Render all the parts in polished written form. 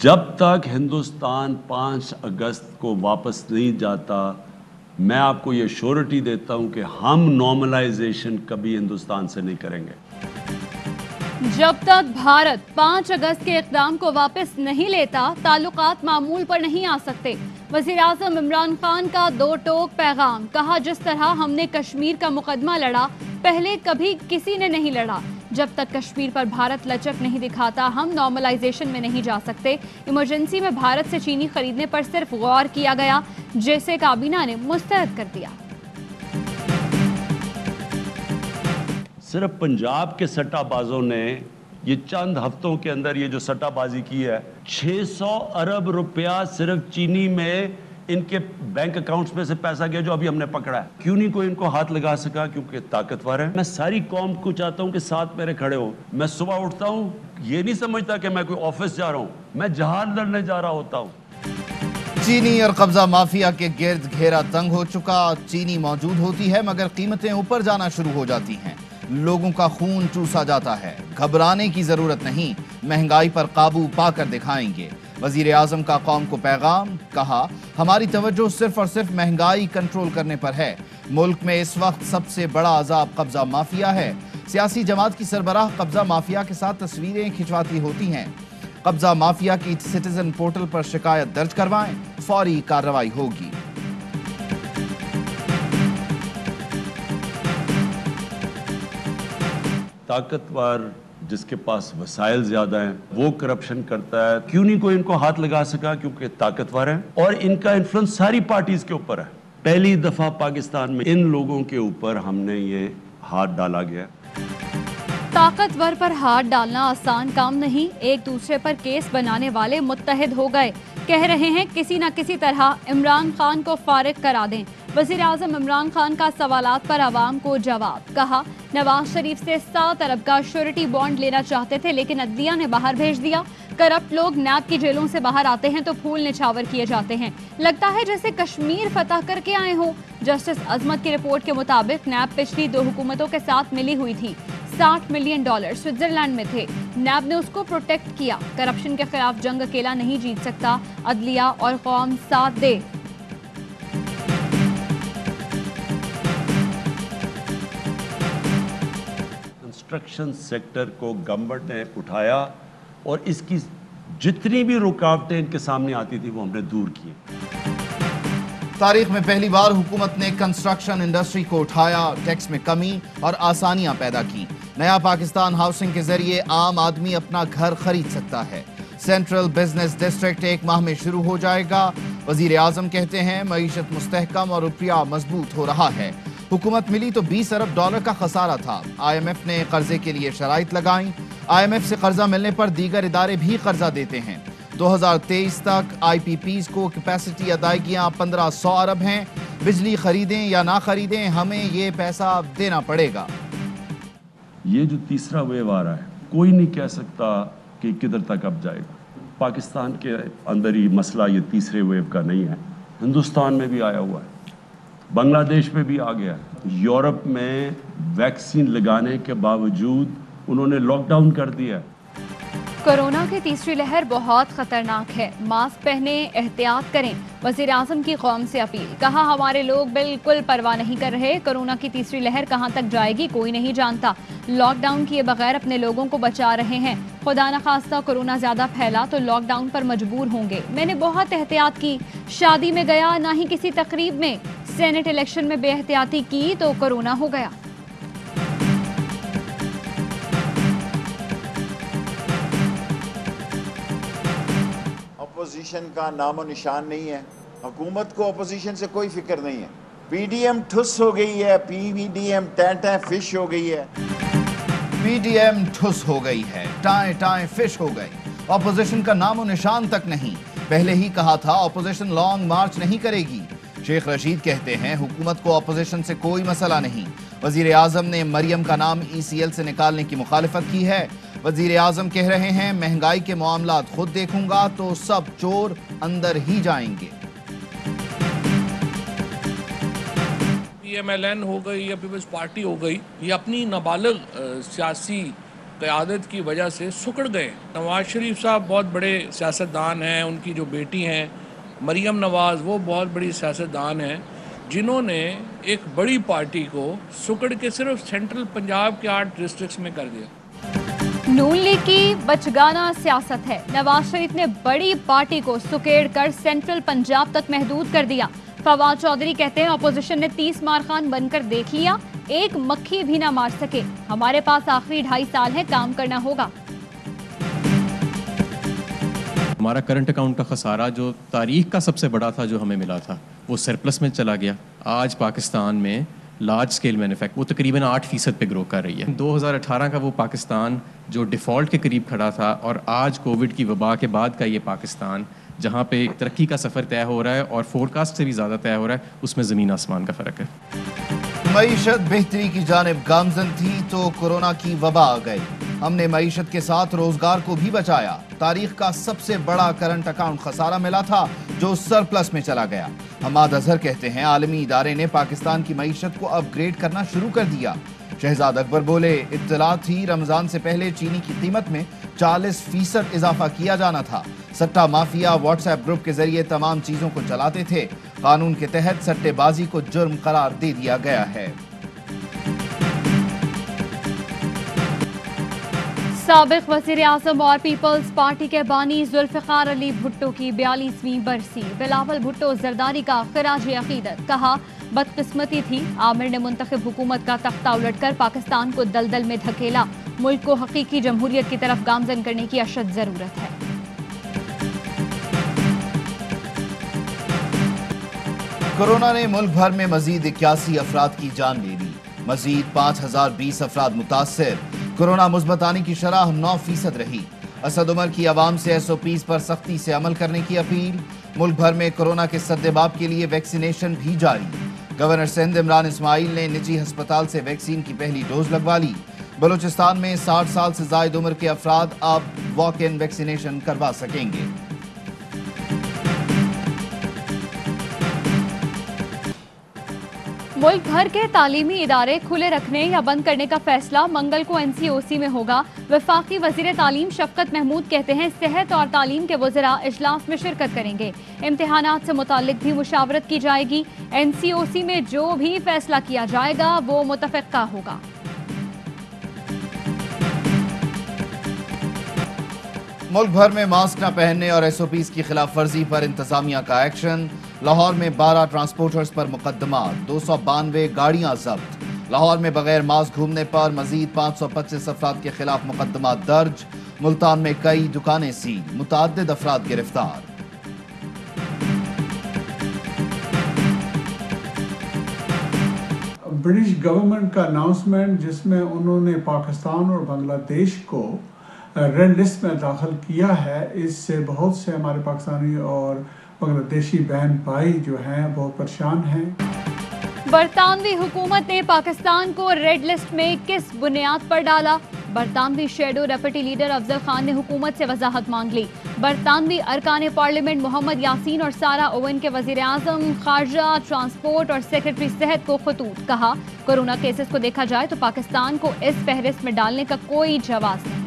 جب تک ہندوستان 5 اگست کو واپس نہیں جاتا، میں آپ کو یہ شورٹی دیتا ہوں کہ ہم نارملائزیشن کبھی ہندوستان سے نہیں کریں گے۔ جب تک بھارت 5 اگست کے اقدام کو واپس نہیں لیتا، تعلقات معمول پر نہیں آ سکتے۔ وزیراعظم عمران خان کا 2 ٹوک پیغام، کہا جس طرح ہم نے کشمیر کا مقدمہ لڑا، پہلے کبھی کسی نے نہیں لڑا۔ جب تک کشمیر پر بھارت لچک نہیں دکھاتا، ہم نارملائزیشن میں نہیں جا سکتے۔ ایمرجنسی میں بھارت سے چینی خریدنے پر صرف غور کیا گیا، جسے کابینہ نے مسترد کر دیا۔ صرف پنجاب کے سٹہ بازوں نے یہ چند ہفتوں کے اندر یہ جو سٹہ بازی کی ہے، 600 ارب روپیہ صرف چینی میں ان کے بینک اکاؤنٹس میں سے پیسہ گیا جو ابھی ہم نے پکڑا ہے۔ کیوں نہیں کوئی ان کو ہاتھ لگا سکا؟ کیونکہ طاقتور ہے۔ میں ساری قوم کو چاہتا ہوں کہ ساتھ میرے کھڑے ہو۔ میں صبح اٹھتا ہوں، یہ نہیں سمجھتا کہ میں کوئی آفس جا رہا ہوں، میں جہاد لڑنے جا رہا ہوتا ہوں۔ چینی اور قبضہ مافیا کے گرد گھیرا تنگ ہو چکا۔ چینی موجود ہوتی ہے مگر قیمتیں اوپر جانا شروع ہو جاتی ہیں، لوگوں کا خون چوسا جاتا ہے۔ گھبرانے کی ضرورت نہیں، مہنگائی پر قابو پا کر دکھائیں گے۔ وزیر اعظم کا قوم کو پیغام، کہا ہماری توجہ صرف اور صرف مہنگائی کنٹرول کرنے پر ہے۔ ملک میں اس وقت سب سے بڑا عذاب قبضہ مافیا ہے۔ سیاسی جماعت کی سربراہ قبضہ مافیا کے ساتھ تصویریں کھنچواتی ہوتی ہیں۔ قبضہ مافیا کی سٹیزن پورٹل پر شکایت درج کروائیں، فوری کارروائی ہوگی۔ طاقتور جس کے پاس وسائل زیادہ ہیں وہ کرپشن کرتا ہے۔ کیوں نہیں کوئی ان کو ہاتھ لگا سکا؟ کیونکہ طاقتور ہیں اور ان کا انفلوئنس ساری پارٹیز کے اوپر ہے۔ پہلی دفعہ پاکستان میں ان لوگوں کے اوپر ہم نے یہ ہاتھ ڈالا گیا۔ طاقتور پر ہاتھ ڈالنا آسان کام نہیں، ایک دوسرے پر کیس بنانے والے متحد ہو گئے، کہہ رہے ہیں کسی نہ کسی طرح عمران خان کو فارغ کرا دیں۔ وزیر اعظم عمران خان کا سوالات پر عوام کو جواب، کہا نواز شریف سے 7 ارب کا شورٹی بانڈ لینا چاہتے تھے لیکن عدلیہ نے باہر بھیج دیا۔ کرپٹ لوگ نیب کی جیلوں سے باہر آتے ہیں تو پھول نچھاور کیے جاتے ہیں، لگتا ہے جیسے کشمیر فتح کر کے آئے ہوں۔ جسٹس عظمت کی رپورٹ کے مطابق نیب پچھلی 2 حکومتوں کے ساتھ ملی ہوئی تھی، $60 ملین سوئٹزرلینڈ میں تھے، نیب نے اس کو پروٹیکٹ کیا۔ کرپشن کے خلاف جنگ اکیلا نہیں جیت سکتا، عدلیہ اور قوم ساتھ دے۔ کنسٹرکشن سیکٹر کو گورنمنٹ نے اٹھایا اور اس کی جتنی بھی رکاوٹیں ان کے سامنے آتی تھی وہ ہم نے دور کی۔ تاریخ میں پہلی بار حکومت نے کنسٹرکشن انڈسٹری کو اٹھایا، ٹیکس میں کمی اور آسانیاں پیدا کی۔ نیا پاکستان ہاؤسنگ کے ذریعے عام آدمی اپنا گھر خرید سکتا ہے۔ سینٹرل بزنس ڈسٹرکٹ 1 ماہ میں شروع ہو جائے گا۔ وزیر اعظم کہتے ہیں معیشت مستحکم اور روپیہ مضبوط ہو رہا ہے۔ حکومت ملی تو $20 ارب کا خسارہ تھا۔ IMF نے قرضے کے لیے شرائط لگائیں۔ IMF سے قرضہ ملنے پر دیگر ادارے بھی قرضہ دیتے ہیں۔ 2023 تک IPPs کو کیپیسٹی ادائیگیاں 1500 ارب ہیں۔ بجلی خریدیں یا نہ خریدیں، ہمیں یہ پیسہ دینا پڑے گا۔ یہ جو تیسرا ویو آ رہا ہے، کوئی نہیں کہہ سکتا کہ کدھر تک اب جائے گا۔ پاکستان کے اندر ہی مسئلہ یہ تیسرے ویو کا نہیں ہے، ہندوستان میں بھی آیا ہوا ہے، بنگلہ دیش میں بھی آ گیا ہے۔ یورپ میں ویکسین لگانے کے باوجود انہوں نے لاک ڈاؤن کر دیا ہے۔ کورونا کی تیسری لہر بہت خطرناک ہے، ماسک پہنیں، احتیاط کریں۔ وزیر اعظم کی قوم سے اپیل، کہا ہمارے لوگ بالکل پرواہ نہیں کر رہے، کورونا کی تیسری لہر کہاں تک جائے گی کوئی نہیں جانتا، لاک ڈاؤن کیے بغیر اپنے لوگوں کو بچا رہے ہیں، خدا نخواستہ کورونا زیادہ پھیلا تو لاک ڈاؤن پر مجبور ہوں گے۔ میں نے بہت احتیاط کی، شادی میں گیا نہ ہی کسی تقریب میں، سینٹ الیکشن میں بے احتیاطی کی تو کورونا ہو گیا۔ اپوزیشن کا نام و نشان نہیں ہے، حکومت کو اپوزیشن سے کوئی فکر نہیں ہے۔ پی ڈی ایم ٹھس ہو گئی ہے، پی وی ڈی ایم ٹائیں فش ہو گئی ہے۔ پی ڈی ایم ٹھس ہو گئی ہے، ٹائیں فش ہو گئی، اپوزیشن کا نام و نشان تک نہیں۔ پہلے ہی کہا تھا اپوزیشن لانگ مارچ نہیں کرے گی۔ شیخ رشید کہتے ہیں حکومت کو اپوزیشن سے کوئی مسئلہ نہیں۔ وزیر اعظم نے مریم کا نام ECL سے نکالنے کی مخالفت کی ہے۔ وزیر اعظم کہہ رہے ہیں مہنگائی کے معاملات خود دیکھوں گا تو سب چور اندر ہی جائیں گے۔ PMLN ہو گئی یا پیپلز پارٹی ہو گئی، یہ اپنی نابالغ سیاسی قیادت کی وجہ سے سکڑ گئے. نواز شریف صاحب بہت بڑے سیاستدان ہیں, ان کی جو بیٹی ہیں مریم نواز وہ بہت بڑی سیاستدان ہیں, جنہوں نے ایک بڑی پارٹی کو سکڑ کے صرف سینٹرل پنجاب کے 8 ڈسٹرکٹس میں کر دیا. نون لیگ کی بچگانہ سیاست ہے. نواز شریف نے بڑی پارٹی کو سکیڑ کر سینٹرل پنجاب تک محدود کر دیا. فواد چودھری کہتے ہیں اپوزیشن نے 30 مار خان بن کر دیکھ لیا, ایک مکھی بھی نہ مار سکے. ہمارے پاس آخری 2.5 سال ہے, کام کرنا ہوگا. ہمارا کرنٹ اکاؤنٹ کا خسارہ جو تاریخ کا سب سے بڑا تھا جو ہمیں ملا تھا وہ سرپلس میں چلا گیا. آج پاکستان میں لارج سکیل مینوفیکچر وہ تقریباً 8% پہ گرو کر رہی ہے. 2018 کا وہ پاکستان جو ڈیفالٹ کے قریب کھڑا تھا, اور آج کووڈ کی وبا کے بعد کا یہ پاکستان جہاں پہ ترقی کا سفر طے ہو رہا ہے اور فور کاسٹ سے بھی زیادہ طے ہو رہا ہے, اس میں زمین آسمان کا فرق ہے. معیشت بہتری کی جانب گامزن تھی تو کورونا کی وبا آ گئی. ہم نے معیشت کے ساتھ روزگار کو بھی بچایا. تاریخ کا سب سے بڑا کرنٹ اکاؤنٹ خسارہ ملا تھا جو سرپلس میں چلا گیا. حماد اظہر کہتے ہیں عالمی ادارے نے پاکستان کی معیشت کو اپ گریڈ کرنا شروع کر دیا. شہزاد اکبر بولے اطلاع تھی رمضان سے پہلے چینی کی قیمت میں 40% اضافہ کیا جانا تھا. سٹہ مافیا واٹس ایپ گروپ کے ذریعے تمام چیزوں کو چلاتے تھے. قانون کے تحت سٹے بازی کو جرم قرار دے دیا گیا ہے. سابق وزیر اعظم اور پیپلز پارٹی کے بانی ذوالفقار علی بھٹو کی 42ویں برسی. بلاول بھٹو زرداری کا خراج عقیدت. کہا بدقسمتی تھی, عامر نے منتخب حکومت کا تختہ الٹ کر پاکستان کو دلدل میں دھکیلا. ملک کو حقیقی جمہوریت کی طرف گامزن کرنے کی اشد ضرورت ہے. کورونا نے ملک بھر میں مزید 81 افراد کی جان لے لی. مزید 5020 افراد متاثر. کورونا مثبت آنے کی شرح 9% رہی. اسد عمر کی عوام سے SOPs پر سختی سے عمل کرنے کی اپیل. ملک بھر میں کورونا کے سدباب کے لیے ویکسینیشن بھی جاری. گورنر سندھ عمران اسماعیل نے نجی ہسپتال سے ویکسین کی پہلی ڈوز لگوا لی. بلوچستان میں 60 سال سے زائد عمر کے افراد اب واک ان ویکسینیشن کروا سکیں گے. ملک بھر کے تعلیمی ادارے کھلے رکھنے یا بند کرنے کا فیصلہ منگل کو NCOC میں ہوگا. وفاقی وزیر تعلیم شفقت محمود کہتے ہیں صحت اور تعلیم کے وزراء اجلاس میں شرکت کریں گے. امتحانات سے متعلق بھی مشاورت کی جائے گی. NCOC میں جو بھی فیصلہ کیا جائے گا وہ متفقہ ہوگا. ملک بھر میں ماسک نہ پہننے اور SOPs کی خلاف ورزی پر انتظامیہ کا ایکشن. لاہور میں 12 ٹرانسپورٹرز پر مقدمات, 292 گاڑیاں ضبط. لاہور میں بغیر ماسک گھومنے پر مزید 525 افراد کے خلاف مقدمات درج. ملتان میں کئی دکانیں سیل, متعدد افراد گرفتار. برٹش گورنمنٹ کا اناؤنسمنٹ جس میں انہوں نے پاکستان اور بنگلہ دیش کو ریڈ لسٹ میں داخل کیا ہے, اس سے بہت سے ہمارے پاکستانی اور بنگلہ دیشی بہن بھائی جو ہیں بہت پریشان ہیں. برطانوی حکومت نے پاکستان کو ریڈ لسٹ میں کس بنیاد پر ڈالا؟ برطانوی شیڈو ڈپٹی لیڈر افضل خان نے حکومت سے وضاحت مانگ لی. برطانوی ارکان پارلیمنٹ محمد یاسین اور سارہ اوون کے وزیر اعظم, خارجہ, ٹرانسپورٹ اور سیکرٹری صحت کو خطوط. کہا کورونا کیسز کو دیکھا جائے تو پاکستان کو اس فہرست میں ڈالنے کا کوئی جواز نہیں.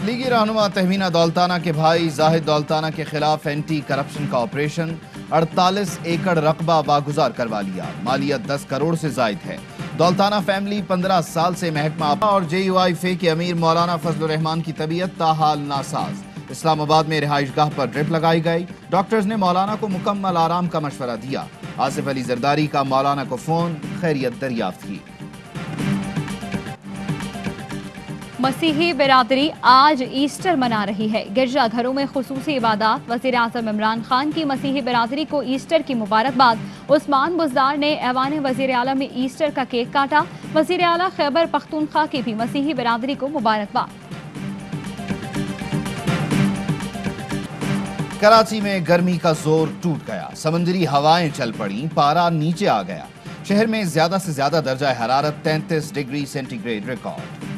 لیگی رہنما تہمینہ دولتانہ کے بھائی زاہد دولتانہ کے خلاف اینٹی کرپشن کا آپریشن. 48 ایکڑ رقبہ واگزار کروا لیا. مالیت 10 کروڑ سے زائد ہے. دولتانہ فیملی 15 سال سے محکمہ اور JUI کے امیر مولانا فضل الرحمان کی طبیعت تاحال ناساز. اسلام آباد میں رہائش گاہ پر ڈرپ لگائی گئی. ڈاکٹرز نے مولانا کو مکمل آرام کا مشورہ دیا. آصف علی زرداری کا مولانا کو فون, خیریت دریافت کی. مسیحی برادری آج ایسٹر منا رہی ہے. گرجا گھروں میں خصوصی عبادات. وزیر اعظم عمران خان کی مسیحی برادری کو ایسٹر کی مبارکباد. عثمان بزدار نے ایوان وزیر اعلیٰ میں ایسٹر کا کیک کاٹا. وزیر اعلیٰ خیبر پختونخوا کی بھی مسیحی برادری کو مبارکباد. کراچی میں گرمی کا زور ٹوٹ گیا. سمندری ہوائیں چل پڑیں, پارا نیچے آ گیا. شہر میں زیادہ سے زیادہ درجہ حرارت 33 ڈگری سینٹی گریڈ ریکارڈ.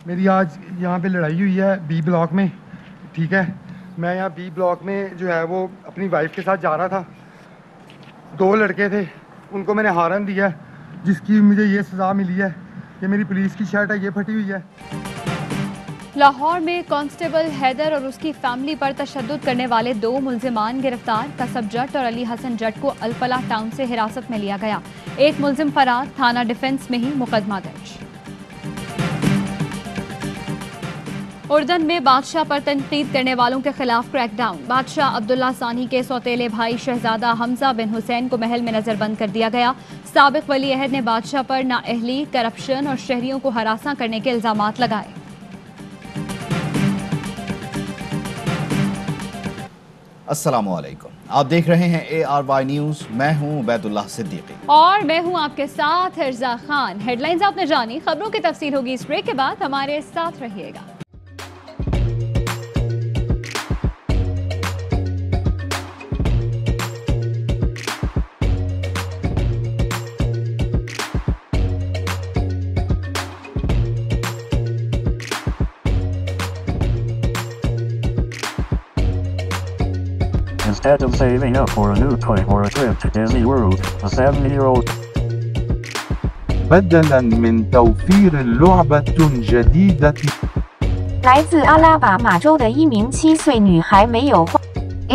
میری آج یہاں پہ لڑائی ہوئی ہے B بلاک میں. ٹھیک ہے, میں یہاں B بلاک میں جو ہے وہ اپنی وائف کے ساتھ جا رہا تھا. 2 لڑکے تھے, ان کو میں نے ہارن دیا ہے جس کی مجھے یہ سزا ملی ہے. یہ میری پولیس کی شرٹ ہے, یہ پھٹی ہوئی ہے. لاہور میں کانسٹیبل حیدر اور اس کی فیملی پر تشدد کرنے والے 2 ملزمان گرفتار. قصب جٹ اور علی حسن جٹ کو الفلاح ٹاؤن سے حراست میں لیا گیا. ایک ملزم فرار, تھانہ ڈیفنس میں ہی مقدمہ درج. اردن میں بادشاہ پر تنقید کرنے والوں کے خلاف کریک ڈاؤن. بادشاہ عبداللہ ثانی کے سوتیلے بھائی شہزادہ حمزہ بن حسین کو محل میں نظر بند کر دیا گیا. سابق ولی عہد نے بادشاہ پر نااہلی, کرپشن اور شہریوں کو ہراساں کرنے کے الزامات لگائے. السلام علیکم, آپ دیکھ رہے ہیں ARY نیوز. میں ہوں عبید اللہ صدیقی اور میں ہوں آپ کے ساتھ ارزا خان. ہیڈ لائنز آپ نے جانی, خبروں کی تفصیل ہوگی اس بریک کے بعد. ہمارے ساتھ رہیے گا. Instead of saving up for a new toy or a trip to Disney World, a 7-year-old بدلاً من توفير لعبة جديدة 来自阿拉巴马州的一名7岁女孩没有花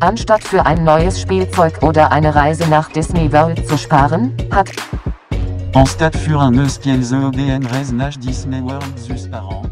Anstatt für ein neues Spielzeug oder eine Reise nach Disney World zu sparen, hat Anstatt für un neues Spielzeug oder eine Reise nach Disney World zu sparen